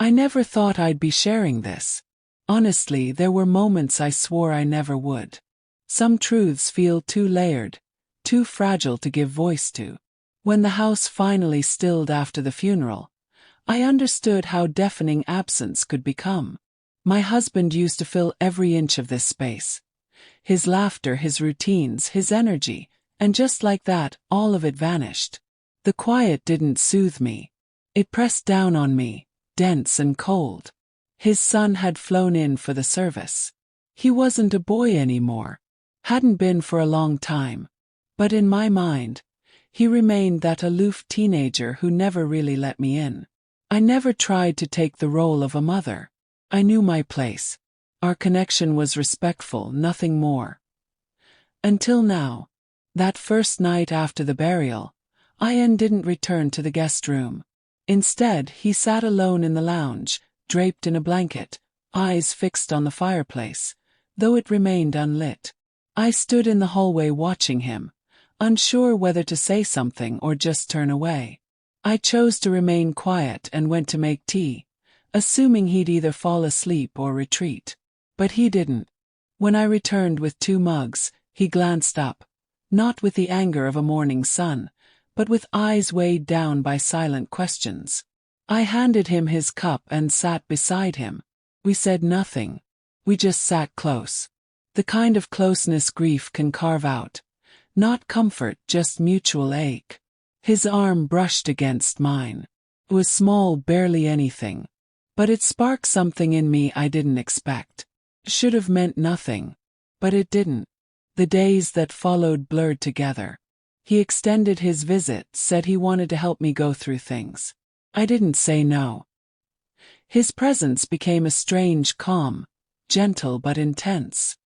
I never thought I'd be sharing this. Honestly, there were moments I swore I never would. Some truths feel too layered, too fragile to give voice to. When the house finally stilled after the funeral, I understood how deafening absence could become. My husband used to fill every inch of this space. His laughter, his routines, his energy, and just like that, all of it vanished. The quiet didn't soothe me. It pressed down on me, dense and cold. His son had flown in for the service. He wasn't a boy anymore. Hadn't been for a long time. But in my mind, he remained that aloof teenager who never really let me in. I never tried to take the role of a mother. I knew my place. Our connection was respectful, nothing more. Until now. That first night after the burial, Ian didn't return to the guest room. Instead, he sat alone in the lounge, draped in a blanket, eyes fixed on the fireplace, though it remained unlit. I stood in the hallway watching him, unsure whether to say something or just turn away. I chose to remain quiet and went to make tea, assuming he'd either fall asleep or retreat. But he didn't. When I returned with 2 mugs, he glanced up, not with the anger of a morning sun, but with eyes weighed down by silent questions. I handed him his cup and sat beside him. We said nothing. We just sat close. The kind of closeness grief can carve out. Not comfort, just mutual ache. His arm brushed against mine. It was small, barely anything. But it sparked something in me I didn't expect. Should have meant nothing. But it didn't. The days that followed blurred together. He extended his visit, said he wanted to help me go through things. I didn't say no. His presence became a strange calm, gentle but intense.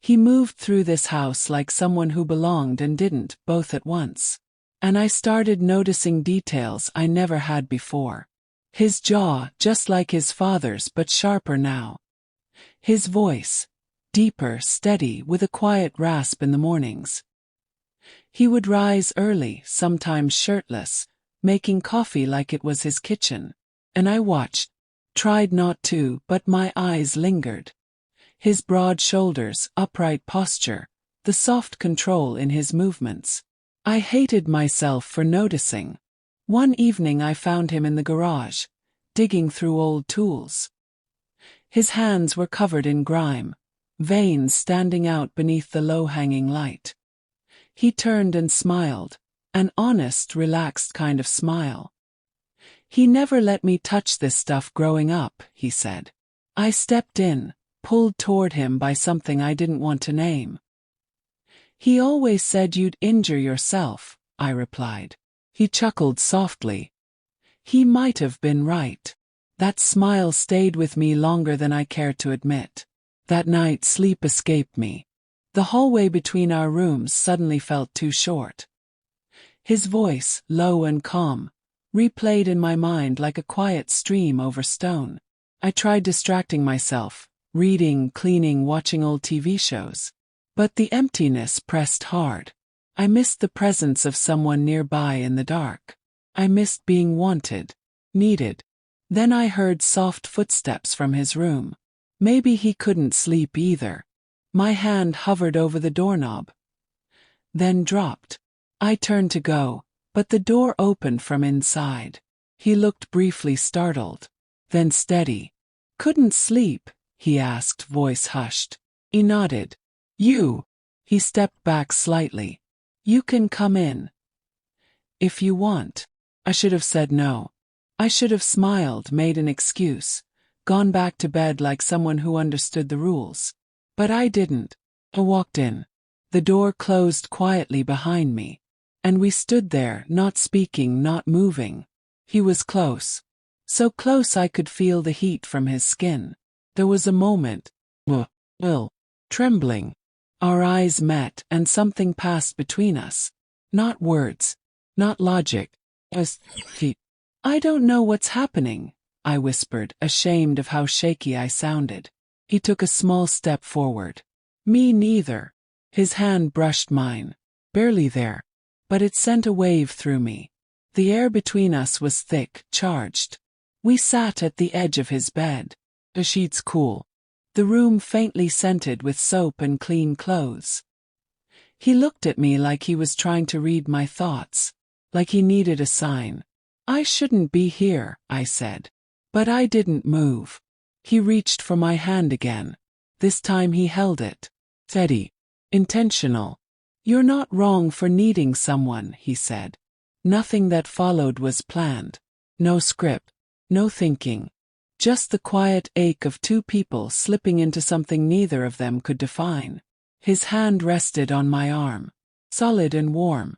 He moved through this house like someone who belonged and didn't, both at once. And I started noticing details I never had before. His jaw, just like his father's but sharper now. His voice, deeper, steady, with a quiet rasp in the mornings. He would rise early, sometimes shirtless, making coffee like it was his kitchen. And I watched, tried not to, but my eyes lingered. His broad shoulders, upright posture, the soft control in his movements. I hated myself for noticing. One evening I found him in the garage, digging through old tools. His hands were covered in grime, veins standing out beneath the low-hanging light. He turned and smiled, an honest, relaxed kind of smile. He never let me touch this stuff growing up, he said. I stepped in, pulled toward him by something I didn't want to name. He always said you'd injure yourself, I replied. He chuckled softly. He might have been right. That smile stayed with me longer than I cared to admit. That night sleep escaped me. The hallway between our rooms suddenly felt too short. His voice, low and calm, replayed in my mind like a quiet stream over stone. I tried distracting myself, reading, cleaning, watching old TV shows. But the emptiness pressed hard. I missed the presence of someone nearby in the dark. I missed being wanted, needed. Then I heard soft footsteps from his room. Maybe he couldn't sleep either. My hand hovered over the doorknob, then dropped. I turned to go, but the door opened from inside. He looked briefly startled, then steady. "Couldn't sleep?" he asked, voice hushed. He nodded. "You." He stepped back slightly. "You can come in. If you want." I should have said no. I should have smiled, made an excuse, gone back to bed like someone who understood the rules. But I didn't. I walked in. The door closed quietly behind me. And we stood there, not speaking, not moving. He was close. So close I could feel the heat from his skin. There was a moment. Trembling. Our eyes met, and something passed between us. Not words. Not logic. "I don't know what's happening," I whispered, ashamed of how shaky I sounded. He took a small step forward. "Me neither." His hand brushed mine. Barely there. But it sent a wave through me. The air between us was thick, charged. We sat at the edge of his bed. The sheets cool. The room faintly scented with soap and clean clothes. He looked at me like he was trying to read my thoughts, like he needed a sign. I shouldn't be here, I said. But I didn't move. He reached for my hand again. This time he held it. Steady. Intentional. You're not wrong for needing someone, he said. Nothing that followed was planned. No script. No thinking. Just the quiet ache of two people slipping into something neither of them could define. His hand rested on my arm. Solid and warm.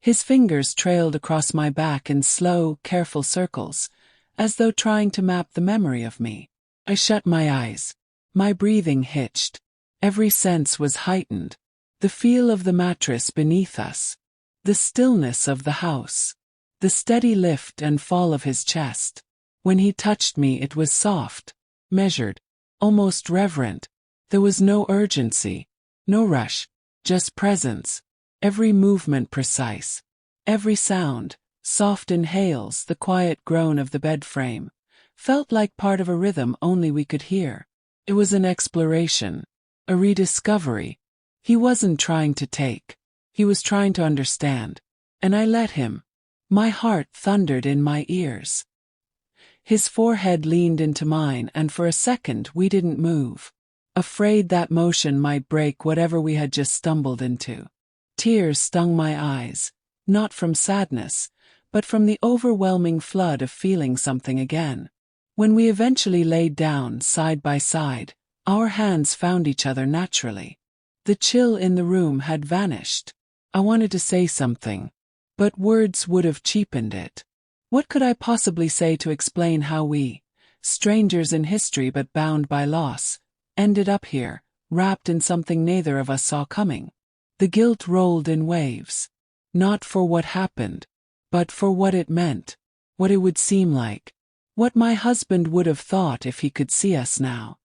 His fingers trailed across my back in slow, careful circles, as though trying to map the memory of me. I shut my eyes. My breathing hitched. Every sense was heightened. The feel of the mattress beneath us. The stillness of the house. The steady lift and fall of his chest. When he touched me, it was soft, measured, almost reverent. There was no urgency, no rush, just presence. Every movement precise. Every sound, soft inhales, the quiet groan of the bed frame, felt like part of a rhythm only we could hear. It was an exploration, a rediscovery. He wasn't trying to take. He was trying to understand. And I let him. My heart thundered in my ears. His forehead leaned into mine, and for a second we didn't move, afraid that motion might break whatever we had just stumbled into. Tears stung my eyes, not from sadness, but from the overwhelming flood of feeling something again. When we eventually laid down side by side, our hands found each other naturally. The chill in the room had vanished. I wanted to say something, but words would have cheapened it. What could I possibly say to explain how we, strangers in history but bound by loss, ended up here, wrapped in something neither of us saw coming? The guilt rolled in waves. Not for what happened, but for what it meant, what it would seem like, what my husband would have thought if he could see us now.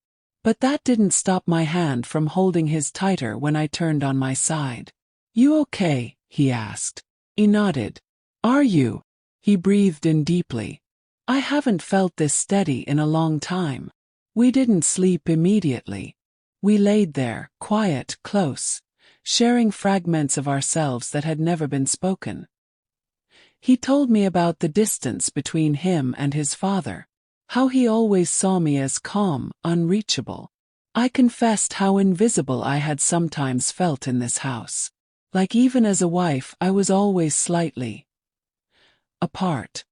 But that didn't stop my hand from holding his tighter when I turned on my side. "You okay?" he asked. He nodded. "Are you?" He breathed in deeply. I haven't felt this steady in a long time. We didn't sleep immediately. We laid there, quiet, close, sharing fragments of ourselves that had never been spoken. He told me about the distance between him and his father, how he always saw me as calm, unreachable. I confessed how invisible I had sometimes felt in this house. Like even as a wife, I was always slightly apart.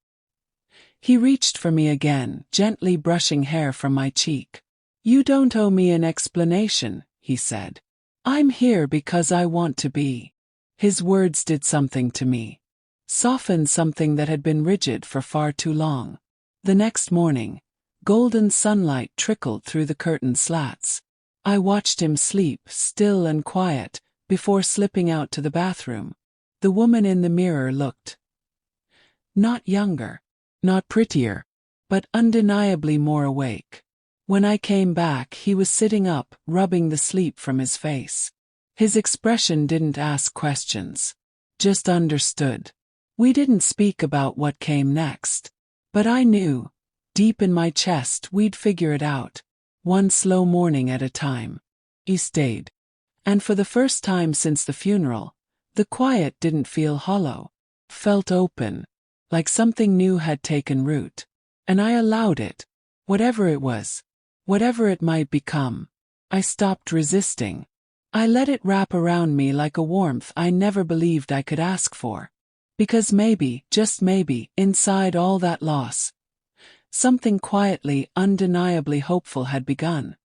He reached for me again, gently brushing hair from my cheek. "You don't owe me an explanation," he said. "I'm here because I want to be." His words did something to me. Softened something that had been rigid for far too long. The next morning, golden sunlight trickled through the curtain slats. I watched him sleep, still and quiet, before slipping out to the bathroom. The woman in the mirror looked not younger, not prettier, but undeniably more awake. When I came back, he was sitting up, rubbing the sleep from his face. His expression didn't ask questions, just understood. We didn't speak about what came next, but I knew, deep in my chest, we'd figure it out, one slow morning at a time. He stayed. And for the first time since the funeral, the quiet didn't feel hollow. It felt open, like something new had taken root. And I allowed it, whatever it was, whatever it might become. I stopped resisting. I let it wrap around me like a warmth I never believed I could ask for. Because maybe, just maybe, inside all that loss, something quietly, undeniably hopeful had begun.